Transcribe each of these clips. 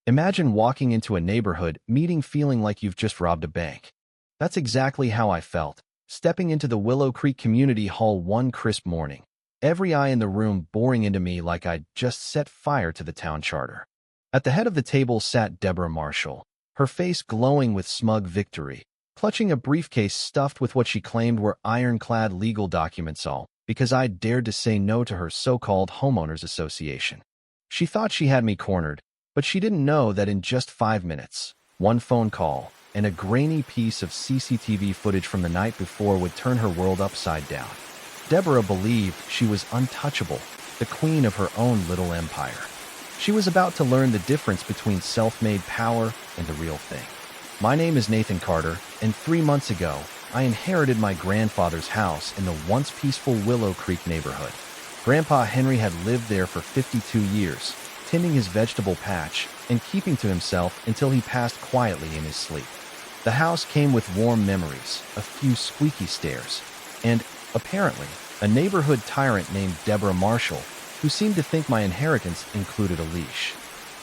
Imagine walking into a neighborhood meeting feeling like you've just robbed a bank. That's exactly how I felt, stepping into the Willow Creek Community Hall one crisp morning. Every eye in the room boring into me like I'd just set fire to the town charter. At the head of the table sat Deborah Marshall, her face glowing with smug victory, clutching a briefcase stuffed with what she claimed were ironclad legal documents, all because I'd dared to say no to her so-called homeowners association. She thought she had me cornered, but she didn't know that in just 5 minutes, one phone call and a grainy piece of CCTV footage from the night before would turn her world upside down. Deborah believed she was untouchable, the queen of her own little empire. She was about to learn the difference between self-made power and the real thing. My name is Nathan Carter, and 3 months ago, I inherited my grandfather's house in the once peaceful Willow Creek neighborhood. Grandpa Henry had lived there for 52 years, tending his vegetable patch and keeping to himself until he passed quietly in his sleep. The house came with warm memories, a few squeaky stairs, and, apparently, a neighborhood tyrant named Deborah Marshall, who seemed to think my inheritance included a leash.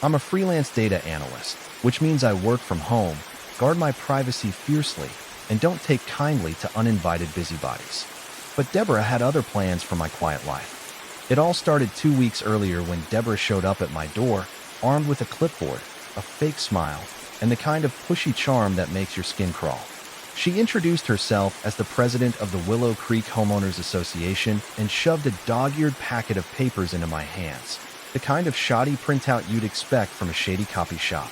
I'm a freelance data analyst, which means I work from home, guard my privacy fiercely, and don't take kindly to uninvited busybodies. But Deborah had other plans for my quiet life. It all started 2 weeks earlier when Deborah showed up at my door, armed with a clipboard, a fake smile, and the kind of pushy charm that makes your skin crawl. She introduced herself as the president of the Willow Creek Homeowners Association and shoved a dog-eared packet of papers into my hands, the kind of shoddy printout you'd expect from a shady copy shop.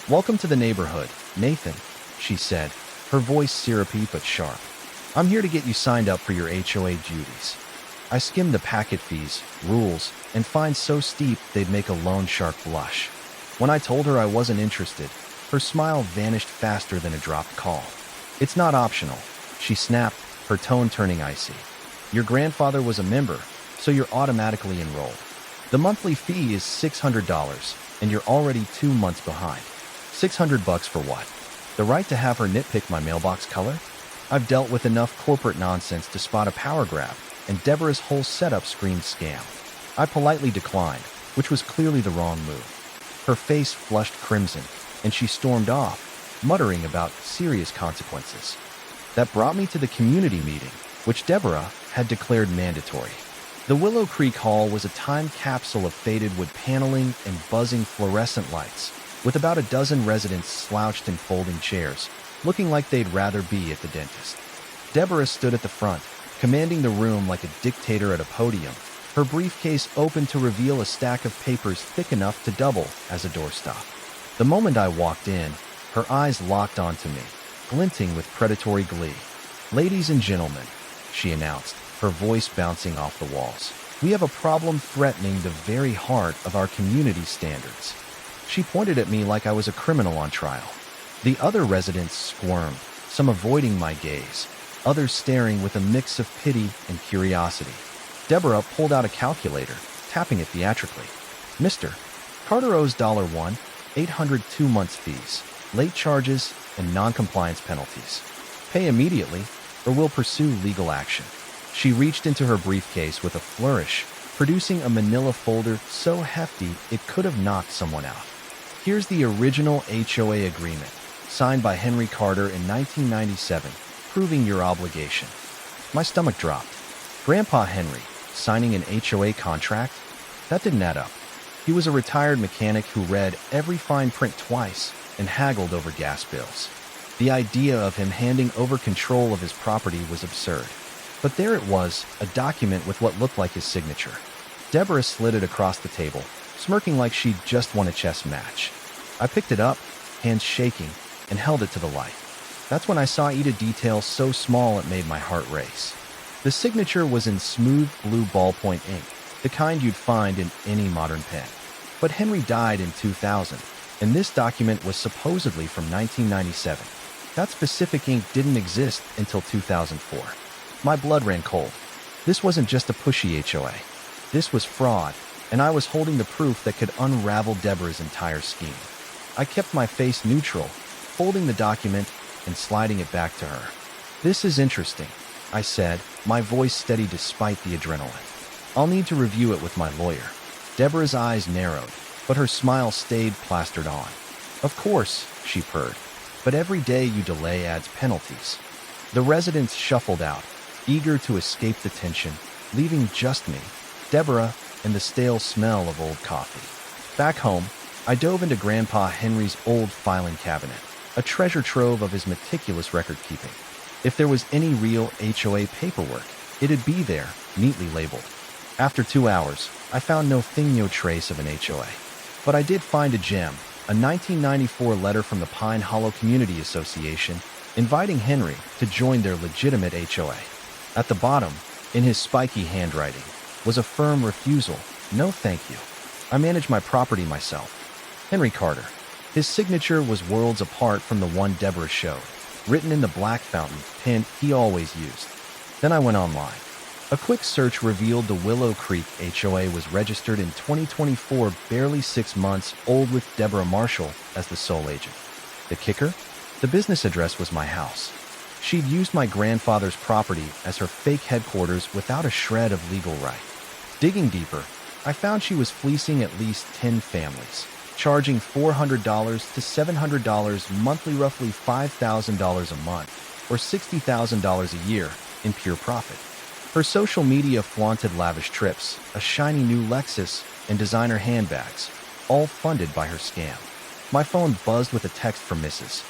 "Welcome to the neighborhood, Nathan," she said, her voice syrupy but sharp. "I'm here to get you signed up for your HOA duties." I skimmed the packet fees, rules, and fines so steep they'd make a loan shark blush. When I told her I wasn't interested, her smile vanished faster than a dropped call. "It's not optional," she snapped, her tone turning icy. "Your grandfather was a member, so you're automatically enrolled. The monthly fee is $600, and you're already 2 months behind. $600 for what? The right to have her nitpick my mailbox color? I've dealt with enough corporate nonsense to spot a power grab, and Deborah's whole setup screamed scam. I politely declined, which was clearly the wrong move. Her face flushed crimson, and she stormed off, muttering about serious consequences. That brought me to the community meeting, which Deborah had declared mandatory. The Willow Creek Hall was a time capsule of faded wood paneling and buzzing fluorescent lights, with about a dozen residents slouched in folding chairs, looking like they'd rather be at the dentist. Deborah stood at the front, commanding the room like a dictator at a podium, her briefcase open to reveal a stack of papers thick enough to double as a doorstop. The moment I walked in, her eyes locked onto me, glinting with predatory glee. "Ladies and gentlemen," she announced, her voice bouncing off the walls, "we have a problem threatening the very heart of our community standards." She pointed at me like I was a criminal on trial. The other residents squirmed, some avoiding my gaze, others staring with a mix of pity and curiosity. Deborah pulled out a calculator, tapping it theatrically. "Mr. Carter owes $1, 802 months fees, late charges, and non-compliance penalties. Pay immediately, or we'll pursue legal action." She reached into her briefcase with a flourish, producing a manila folder so hefty it could have knocked someone out. "Here's the original HOA agreement, signed by Henry Carter in 1997, proving your obligation." My stomach dropped. Grandpa Henry, signing an HOA contract? That didn't add up. He was a retired mechanic who read every fine print twice and haggled over gas bills. The idea of him handing over control of his property was absurd. But there it was, a document with what looked like his signature. Deborah slid it across the table, smirking like she'd just won a chess match. I picked it up, hands shaking, and held it to the light. That's when I saw a detail so small it made my heart race. The signature was in smooth blue ballpoint ink, the kind you'd find in any modern pen. But Henry died in 2000, and this document was supposedly from 1997. That specific ink didn't exist until 2004. My blood ran cold. This wasn't just a pushy HOA. This was fraud, and I was holding the proof that could unravel Deborah's entire scheme. I kept my face neutral, folding the document and sliding it back to her. "This is interesting," I said, my voice steady despite the adrenaline. "I'll need to review it with my lawyer." Deborah's eyes narrowed, but her smile stayed plastered on. "Of course," she purred, "but every day you delay adds penalties." The residents shuffled out, eager to escape the tension, leaving just me, Deborah, and the stale smell of old coffee. Back home, I dove into Grandpa Henry's old filing cabinet, a treasure trove of his meticulous record-keeping. If there was any real HOA paperwork, it'd be there, neatly labeled. After 2 hours, I found no trace of an HOA. But I did find a gem, a 1994 letter from the Pine Hollow Community Association inviting Henry to join their legitimate HOA. At the bottom, in his spiky handwriting, was a firm refusal. "No thank you. I manage my property myself." Henry Carter. His signature was worlds apart from the one Deborah showed, written in the black fountain pen he always used. Then I went online. A quick search revealed the Willow Creek HOA was registered in 2024, barely 6 months old, with Deborah Marshall as the sole agent. The kicker? The business address was my house. She'd used my grandfather's property as her fake headquarters without a shred of legal right. Digging deeper, I found she was fleecing at least 10 families, charging $400 to $700 monthly, roughly $5,000 a month, or $60,000 a year in pure profit. Her social media flaunted lavish trips, a shiny new Lexus, and designer handbags, all funded by her scam. My phone buzzed with a text from Mrs.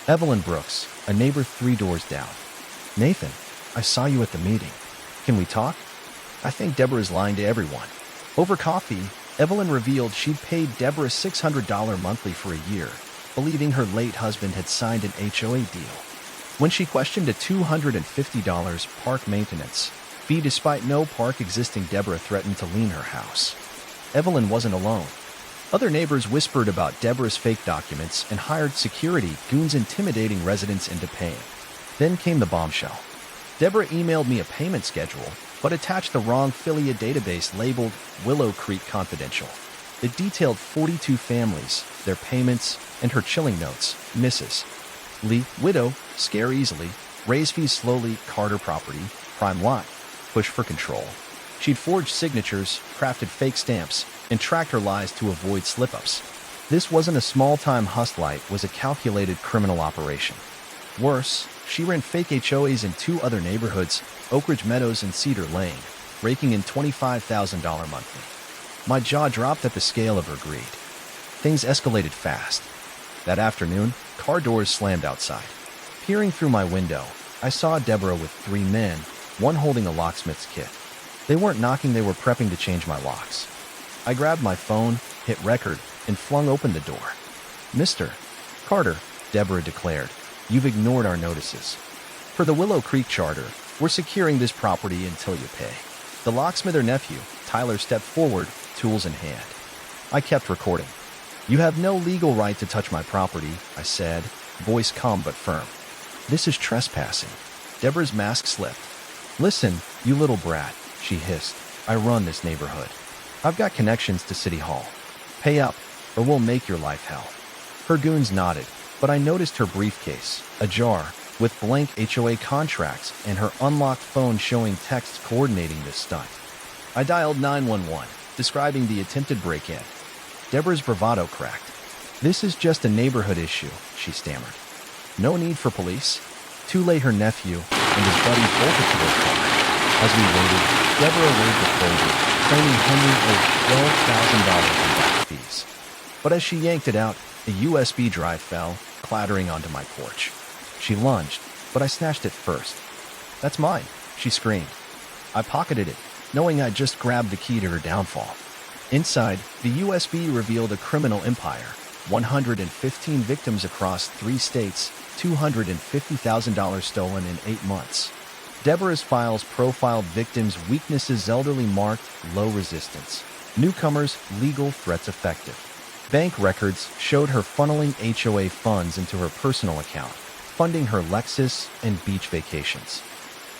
Evelyn Brooks, a neighbor 3 doors down. "Nathan, I saw you at the meeting. Can we talk?" I think Deborah is lying to everyone. Over coffee, Evelyn revealed she'd paid Deborah $600 monthly for a year, believing her late husband had signed an HOA deal. When she questioned a $250 park maintenance fee despite no park existing, Deborah threatened to lien her house. Evelyn wasn't alone. Other neighbors whispered about Deborah's fake documents and hired security goons, intimidating residents into paying. Then came the bombshell. Deborah emailed me a payment schedule, but attached the wrong affiliate database labeled Willow Creek Confidential. It detailed 42 families, their payments, and her chilling notes: Mrs. Lee, widow, scare easily, raise fees slowly, Carter property, prime lot, push for control. She'd forged signatures, crafted fake stamps, and tracked her lies to avoid slip-ups. This wasn't a small-time hustle, it was a calculated criminal operation. Worse, she ran fake HOAs in 2 other neighborhoods, Oak Ridge Meadows and Cedar Lane, raking in $25,000 monthly. My jaw dropped at the scale of her greed. Things escalated fast. That afternoon, car doors slammed outside. Peering through my window, I saw Deborah with 3 men, one holding a locksmith's kit. They weren't knocking, they were prepping to change my locks. I grabbed my phone, hit record, and flung open the door. "Mr. Carter," Deborah declared, "you've ignored our notices. Per the Willow Creek Charter, we're securing this property until you pay." The locksmith, her nephew, Tyler, stepped forward, tools in hand. I kept recording. "You have no legal right to touch my property," I said, voice calm but firm. "This is trespassing." Deborah's mask slipped. "Listen, you little brat," she hissed. "I run this neighborhood. I've got connections to City Hall. Pay up, or we'll make your life hell." Her goons nodded, but I noticed her briefcase, ajar, with blank HOA contracts, and her unlocked phone showing texts coordinating this stunt. I dialed 911, describing the attempted break-in. Deborah's bravado cracked. "This is just a neighborhood issue," she stammered. "No need for police." Too late, her nephew and his buddy bolted to their car. As we waited, Deborah waved the folder, claiming Henry owed $12,000 in back fees. But as she yanked it out, a USB drive fell, clattering onto my porch. She lunged, but I snatched it first. "That's mine," she screamed. I pocketed it, knowing I'd just grabbed the key to her downfall. Inside, the USB revealed a criminal empire, 115 victims across 3 states, $250,000 stolen in 8 months. Deborah's files profiled victims' weaknesses: elderly marked low resistance, newcomers legal threats effective. Bank records showed her funneling HOA funds into her personal account, funding her Lexus and beach vacations.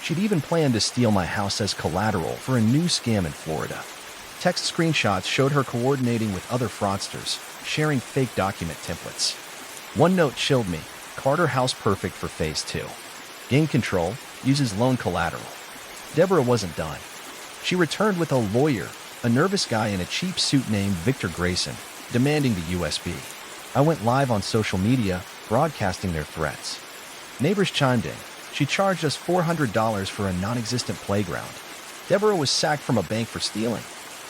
She'd even planned to steal my house as collateral for a new scam in Florida. Text screenshots showed her coordinating with other fraudsters, sharing fake document templates. One note chilled me: Carter house perfect for phase 2. Gain control, uses loan collateral. Deborah wasn't done. She returned with a lawyer, a nervous guy in a cheap suit named Victor Grayson, demanding the USB. I went live on social media, broadcasting their threats. Neighbors chimed in. She charged us $400 for a non-existent playground. Deborah was sacked from a bank for stealing.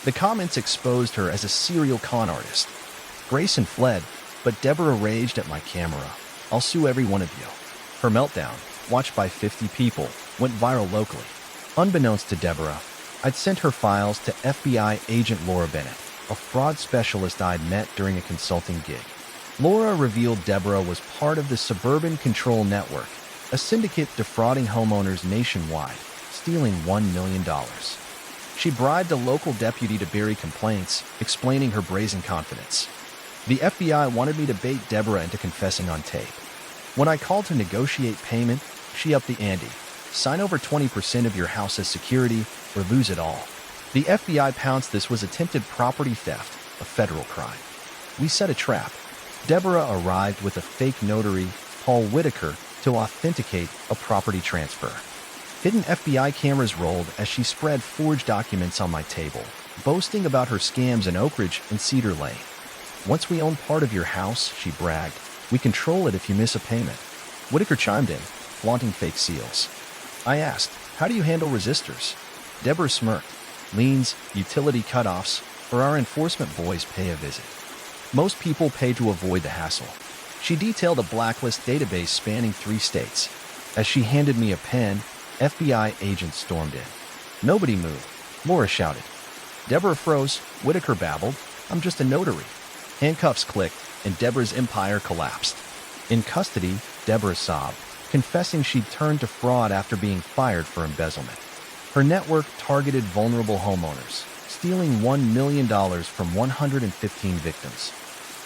The comments exposed her as a serial con artist. Grayson fled, but Deborah raged at my camera. I'll sue every one of you. Her meltdown, watched by 50 people, went viral locally. Unbeknownst to Deborah, I'd sent her files to FBI agent Laura Bennett, a fraud specialist I'd met during a consulting gig. Laura revealed Deborah was part of the Suburban Control Network, a syndicate defrauding homeowners nationwide, stealing $1 million. She bribed a local deputy to bury complaints, explaining her brazen confidence. The FBI wanted me to bait Deborah into confessing on tape. When I called to negotiate payment, she upped the ante. Sign over 20% of your house as security or lose it all. The FBI pounced this was attempted property theft, a federal crime. We set a trap. Deborah arrived with a fake notary, Paul Whitaker, to authenticate a property transfer. Hidden FBI cameras rolled as she spread forged documents on my table, boasting about her scams in Oak Ridge and Cedar Lane. Once we own part of your house, she bragged, we control it if you miss a payment. Whitaker chimed in, flaunting fake seals. I asked, how do you handle resistors? Deborah smirked. Liens, utility cutoffs, or our enforcement boys pay a visit. Most people pay to avoid the hassle. She detailed a blacklist database spanning 3 states. As she handed me a pen, FBI agents stormed in. Nobody moved. Laura shouted. Deborah froze. Whitaker babbled, I'm just a notary. Handcuffs clicked, and Deborah's empire collapsed. In custody, Deborah sobbed, confessing she'd turned to fraud after being fired for embezzlement. Her network targeted vulnerable homeowners, stealing $1 million from 115 victims.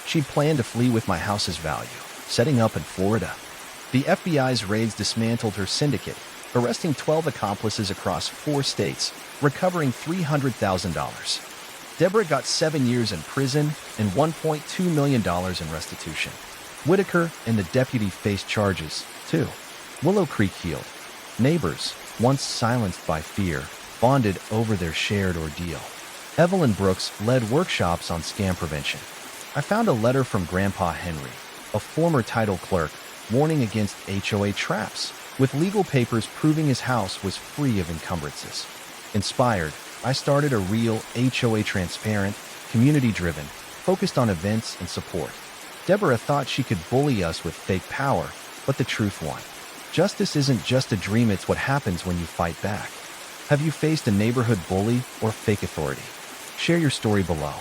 She'd planned to flee with my house's value, setting up in Florida. The FBI's raids dismantled her syndicate, arresting 12 accomplices across 4 states, recovering $300,000. Deborah got 7 years in prison and $1.2 million in restitution. Whitaker and the deputy faced charges, too. Willow Creek healed. Neighbors, once silenced by fear, bonded over their shared ordeal. Evelyn Brooks led workshops on scam prevention. I found a letter from Grandpa Henry, a former title clerk, warning against HOA traps, with legal papers proving his house was free of encumbrances. Inspired, I started a real HOA transparent, community-driven, focused on events and support. Deborah thought she could bully us with fake power, but the truth won. Justice isn't just a dream, it's what happens when you fight back. Have you faced a neighborhood bully or fake authority? Share your story below.